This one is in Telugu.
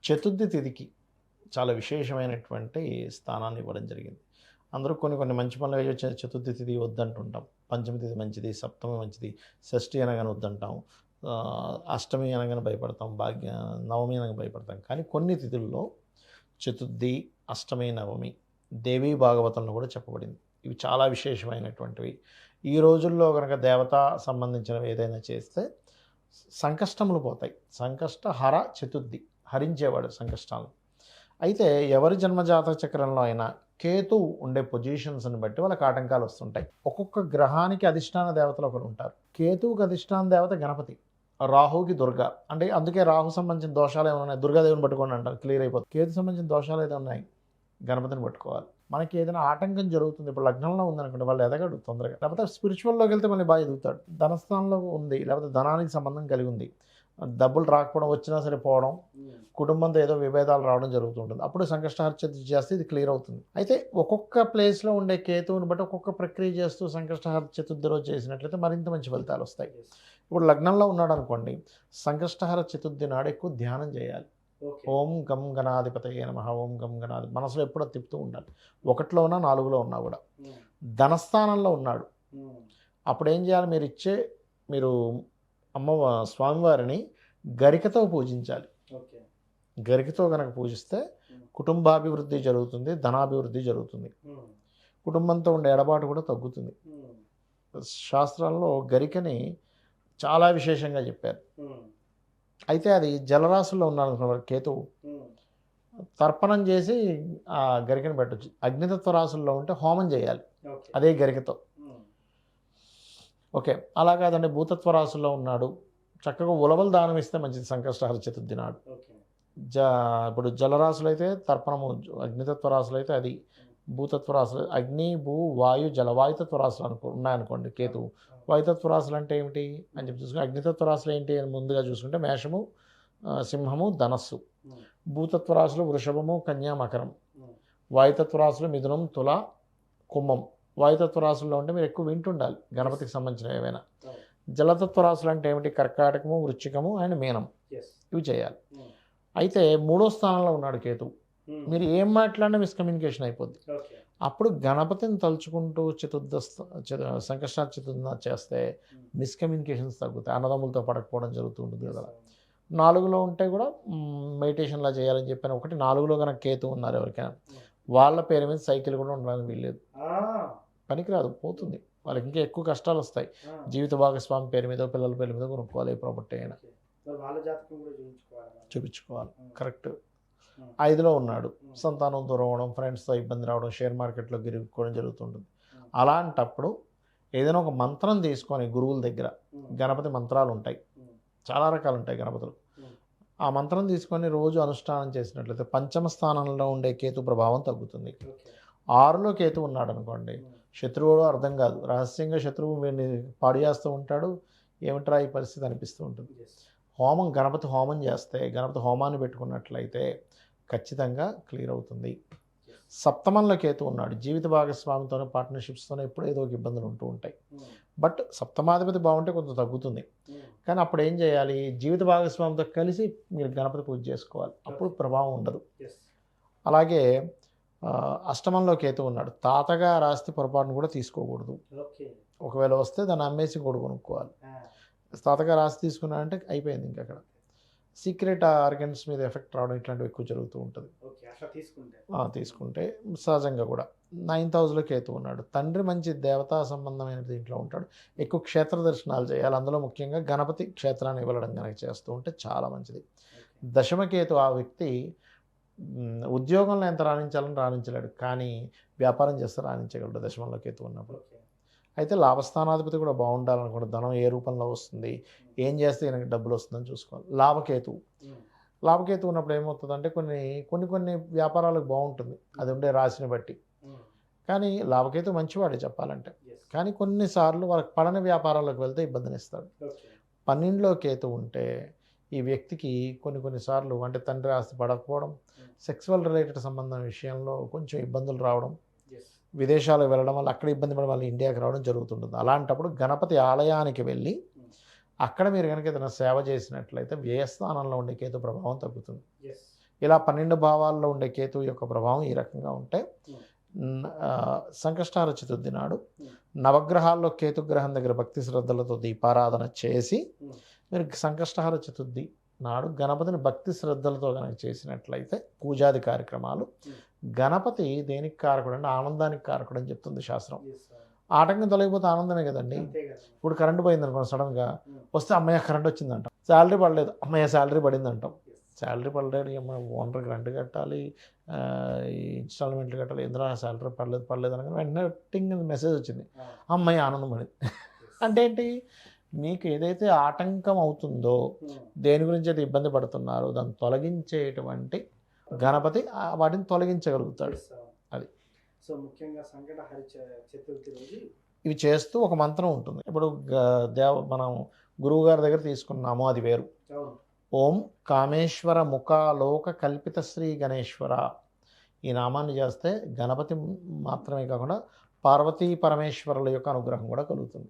చతుర్థి తిథికి చాలా విశేషమైనటువంటి స్థానాన్ని ఇవ్వడం జరిగింది. అందరూ కొన్ని కొన్ని మంచి పనులు చేయొచ్చు. చతుర్థి తిథి వద్దంటుంటాం. పంచమి తిథి మంచిది, సప్తమి మంచిది, షష్ఠి అనగానే వద్దంటాం. అష్టమి అనగానే భయపడతాం, నవమి అనగా భయపడతాం. కానీ కొన్ని తిథుల్లో చతుర్థి, అష్టమి, నవమి దేవీ భాగవతంలో కూడా చెప్పబడింది. ఇవి చాలా విశేషమైనటువంటివి. ఈ రోజుల్లో కనుక దేవతా సంబంధించినవి ఏదైనా చేస్తే సంకష్టములు పోతాయి. సంకష్టహర చతుర్థి, హరించేవాడు సంకష్టాలను. అయితే ఎవరి జన్మజాతక చక్రంలో అయినా కేతు ఉండే పొజిషన్స్ని బట్టి వాళ్ళకి ఆటంకాలు వస్తుంటాయి. ఒక్కొక్క గ్రహానికి అధిష్టాన దేవతలు ఒకరు ఉంటారు. కేతువుకి అధిష్టాన దేవత గణపతి, రాహుకి దుర్గా. అంటే అందుకే రాహు సంబంధించిన దోషాలు ఏమైనా ఉన్నాయి, దుర్గాదేవిని పట్టుకోండి అంటారు, క్లియర్ అయిపోతుంది. కేతు సంబంధించిన దోషాలు ఏదో ఉన్నాయి, గణపతిని పట్టుకోవాలి. మనకి ఏదైనా ఆటంకం జరుగుతుంది, ఇప్పుడు లగ్నంలో ఉందనుకోండి, వాళ్ళు ఎదగడు తొందరగా. లేకపోతే స్పిరిచువల్లోకి వెళ్తే మళ్ళీ బాగా ఎదుగుతాడు. ధనస్థానంలో ఉంది, లేకపోతే ధనానికి సంబంధం కలిగి ఉంది, డబ్బులు రాకపోవడం, వచ్చినా సరే పోవడం, కుటుంబంతో ఏదో విభేదాలు రావడం జరుగుతుంటుంది. అప్పుడు సంకష్టహర చతుర్థి చేస్తే ఇది క్లియర్ అవుతుంది. అయితే ఒక్కొక్క ప్లేస్లో ఉండే కేతువుని బట్టి ఒక్కొక్క ప్రక్రియ చేస్తూ సంకష్టహర చతుర్థి రోజు చేసినట్లయితే మరింత మంచి ఫలితాలు వస్తాయి. ఇప్పుడు లగ్నంలో ఉన్నాడు అనుకోండి, సంకష్టహర చతుర్థి నాడు ఎక్కువ ధ్యానం చేయాలి. ఓం గం గణాధిపతయే నమః, ఓం గం గణాధి మనసులో ఎప్పుడో తిప్పుతూ ఉండాలి. 1లో ఉన్నా 4లో ఉన్నా కూడా. ధనస్థానంలో ఉన్నాడు, అప్పుడు ఏం చేయాలి, మీరు స్వామివారిని గరికతో పూజించాలి. గరికతో కనుక పూజిస్తే కుటుంబాభివృద్ధి జరుగుతుంది, ధనాభివృద్ధి జరుగుతుంది, కుటుంబంతో ఉండే ఎడబాటు కూడా తగ్గుతుంది. శాస్త్రాల్లో గరికని చాలా విశేషంగా చెప్పారు. అయితే అది జలరాశుల్లో ఉన్నారనుకున్న కేతువు, తర్పణం చేసి ఆ గరికని పెట్టచ్చు. అగ్నితత్వ రాశుల్లో ఉంటే హోమం చేయాలి అదే గరికతో. ఓకే, అలా కాదండి భూతత్వ రాశుల్లో ఉన్నాడు, చక్కగా ఉలవలు దానం ఇస్తే మంచిది సంకష్టహర చతుర్థి నాడు. ఇప్పుడు జలరాశులు అయితే తర్పణము, అగ్నితత్వ రాశులు అయితే అది, భూతత్వ రాశులు అగ్ని, భూ, వాయు, జల, వాయుతత్వ రాశులు ఉన్నాయనుకోండి కేతువు. వాయుతత్వ రాశులు అంటే ఏమిటి అని చెప్పి చూసుకుంటే, అగ్నితత్వ రాశులు ఏంటి అని ముందుగా చూసుకుంటే మేషము, సింహము, ధనస్సు. భూతత్వ రాశులు వృషభము, కన్యా, మకరం. వాయుతత్వ రాశులు మిథునం, తుల, కుంభం. వాయుతత్వ రాశుల్లో ఉంటే మీరు ఎక్కువ వింటుండాలి గణపతికి సంబంధించిన ఏవైనా. జలతత్వ రాశులు అంటే ఏమిటి, కర్కాటకము, వృశ్చికము అండ్ మీనం. ఇవి చేయాలి. అయితే 3వ స్థానంలో ఉన్నాడు కేతువు. మీరు ఏం మాట్లాడినా మిస్కమ్యూనికేషన్ అయిపోద్ది. అప్పుడు గణపతిని తలుచుకుంటూ సంకష్టహర చతుర్థి చేస్తే మిస్కమ్యూనికేషన్స్ తగ్గుతాయి, అన్నదమ్ములతో పడకపోవడం జరుగుతుంటుంది కదా. 4లో ఉంటే కూడా మెడిటేషన్లా చేయాలని చెప్పాను. 4లో కనుక కేతు ఉన్నారు ఎవరికైనా, వాళ్ళ పేరు మీద సైకిల్ కూడా ఉండడానికి వీల్లేదు, పనికిరాదు, పోతుంది వాళ్ళకి, ఇంకా ఎక్కువ కష్టాలు వస్తాయి. జీవిత భాగస్వామి పేరు మీద, పిల్లల పేరు మీద కొనుక్కోవాలి ఏ ప్రాపర్టీ అయినా, చూపించుకోవాలి. కరెక్ట్. 5లో ఉన్నాడు, సంతానం దూరం అవడం, ఫ్రెండ్స్తో ఇబ్బంది రావడం, షేర్ మార్కెట్లో గిరుక్కోవడం జరుగుతుంటుంది. అలాంటప్పుడు ఏదైనా ఒక మంత్రం తీసుకొని గురువుల దగ్గర, గణపతి మంత్రాలు ఉంటాయి, చాలా రకాలు ఉంటాయి గణపతులు. ఆ మంత్రం తీసుకొని రోజు అనుష్ఠానం చేసినట్లయితే పంచమ స్థానంలో ఉండే కేతు ప్రభావం తగ్గుతుంది. 6లో కేతు ఉన్నాడు అనుకోండి, శత్రువుడు అర్థం కాదు, రహస్యంగా శత్రువు వీడిని పాడు చేస్తూ ఉంటాడు, ఏమిట్రా ఈ పరిస్థితి అనిపిస్తూ ఉంటుంది. హోమం, గణపతి హోమం చేస్తే, గణపతి హోమాన్ని పెట్టుకున్నట్లయితే ఖచ్చితంగా క్లియర్ అవుతుంది. సప్తమంలో కేతు ఉన్నాడు, జీవిత భాగస్వామితోనే, పార్ట్నర్షిప్స్తోనే ఎప్పుడు ఏదో ఒక ఇబ్బందులు ఉంటూ ఉంటాయి. బట్ సప్తమాధిపతి బాగుంటే కొంచెం తగ్గుతుంది. కానీ అప్పుడు ఏం చేయాలి, జీవిత భాగస్వామితో కలిసి మీరు గణపతి పూజ చేసుకోవాలి, అప్పుడు ప్రభావం ఉండదు. అలాగే అష్టమంలో కేతు ఉన్నాడు, తాతగారు ఆస్తి పొరపాటును కూడా తీసుకోకూడదు. ఒకవేళ వస్తే దాన్ని అమ్మేసి కూడా కొనుక్కోవాలి. తాతగారు ఆస్తి తీసుకున్నాడంటే అయిపోయింది. ఇంకా అక్కడ సీక్రెట్ ఆర్గన్స్ మీద ఎఫెక్ట్ రావడం ఇట్లాంటివి ఎక్కువ జరుగుతూ ఉంటుంది తీసుకుంటే సహజంగా కూడా. 9th హౌస్లో కేతు ఉన్నాడు, తండ్రి మంచి దేవతా సంబంధమైన దీంట్లో ఉంటాడు, ఎక్కువ క్షేత్ర దర్శనాలు చేయాలి, అందులో ముఖ్యంగా గణపతి క్షేత్రాన్ని వెళ్ళడం కనుక చేస్తూ ఉంటే చాలా మంచిది. దశమకేతు ఆ వ్యక్తి ఉద్యోగంలో ఎంత రాణించాలని రాణించలేడు, కానీ వ్యాపారం చేస్తే రాణించగలడు దశమంలో కేతు ఉన్నప్పుడు. అయితే లాభస్థానాధిపతి కూడా బాగుండాలనుకుంటే ధనం ఏ రూపంలో వస్తుంది, ఏం చేస్తే ఈయనకి డబ్బులు వస్తుందని చూసుకోవాలి. లాభకేతు ఉన్నప్పుడు ఏమవుతుందంటే కొన్ని వ్యాపారాలకు బాగుంటుంది, అది ఉండే రాశిని బట్టి. కానీ లాభకేతు మంచివాడే చెప్పాలంటే, కానీ కొన్నిసార్లు వాళ్ళకి పడని వ్యాపారాలకు వెళ్తే ఇబ్బందినిస్తాడు. 12లో కేతు ఉంటే ఈ వ్యక్తికి కొన్నిసార్లు అంటే తండ్రి ఆస్తి పడకపోవడం, సెక్సువల్ రిలేటెడ్ సంబంధం విషయంలో కొంచెం ఇబ్బందులు రావడం, విదేశాలకు వెళ్ళడం వల్ల అక్కడ ఇబ్బంది పడి మళ్ళీ ఇండియాకి రావడం జరుగుతుంటుంది. అలాంటప్పుడు గణపతి ఆలయానికి వెళ్ళి అక్కడ మీరు కనుక ఏదైనా సేవ చేసినట్లయితే వ్యయస్థానంలో ఉండే కేతు ప్రభావం తగ్గుతుంది. ఇలా 12 భావాల్లో ఉండే కేతువు యొక్క ప్రభావం ఈ రకంగా ఉంటే సంకష్టహార చతుర్థి నాడు నవగ్రహాల్లో కేతుగ్రహం దగ్గర భక్తి శ్రద్ధలతో దీపారాధన చేసి మీరు సంకష్టహార చతుర్థి నాడు గణపతిని భక్తి శ్రద్ధలతో కనుక చేసినట్లయితే పూజాది కార్యక్రమాలు, గణపతి దేనికి కారకుడు అంటే ఆనందానికి కారకుడు అని చెప్తుంది శాస్త్రం. ఆటంకం తొలగిపోతే ఆనందమే కదండి. ఇప్పుడు కరెంటు పోయింది అనుకోండి, సడన్గా వస్తే అమ్మయ్య కరెంట్ వచ్చిందంటాం, శాలరీ పడలేదు అమ్మయ్య శాలరీ పడింది అంటాం. శాలరీ పడలేదు అమ్మ ఓనర్కి రెంట్ కట్టాలి, ఇన్స్టాల్మెంట్లు కట్టాలి, ఎందులో శాలరీ పడలేదు అనగానే వెంటనే టింగ్ మెసేజ్ వచ్చింది, అమ్మాయి ఆనందం పడింది. అంటే ఏంటి, మీకు ఏదైతే ఆటంకం అవుతుందో, దేని గురించి అయితే ఇబ్బంది పడుతున్నారో దాన్ని తొలగించేటువంటి గణపతి వాటిని తొలగించగలుగుతాడు. అది సో ముఖ్యంగా సంకటహర చతుర్థి రోజు ఇవి చేస్తూ ఒక మంత్రం ఉంటుంది. ఇప్పుడు మనం గురువు గారి దగ్గర తీసుకున్నాము, అది వేరు. ఓం కామేశ్వర ముఖాలోక కల్పిత శ్రీ గణేశ్వర, ఈ నామాన్ని చేస్తే గణపతి మాత్రమే కాకుండా పార్వతీ పరమేశ్వరుల యొక్క అనుగ్రహం కూడా కలుగుతుంది.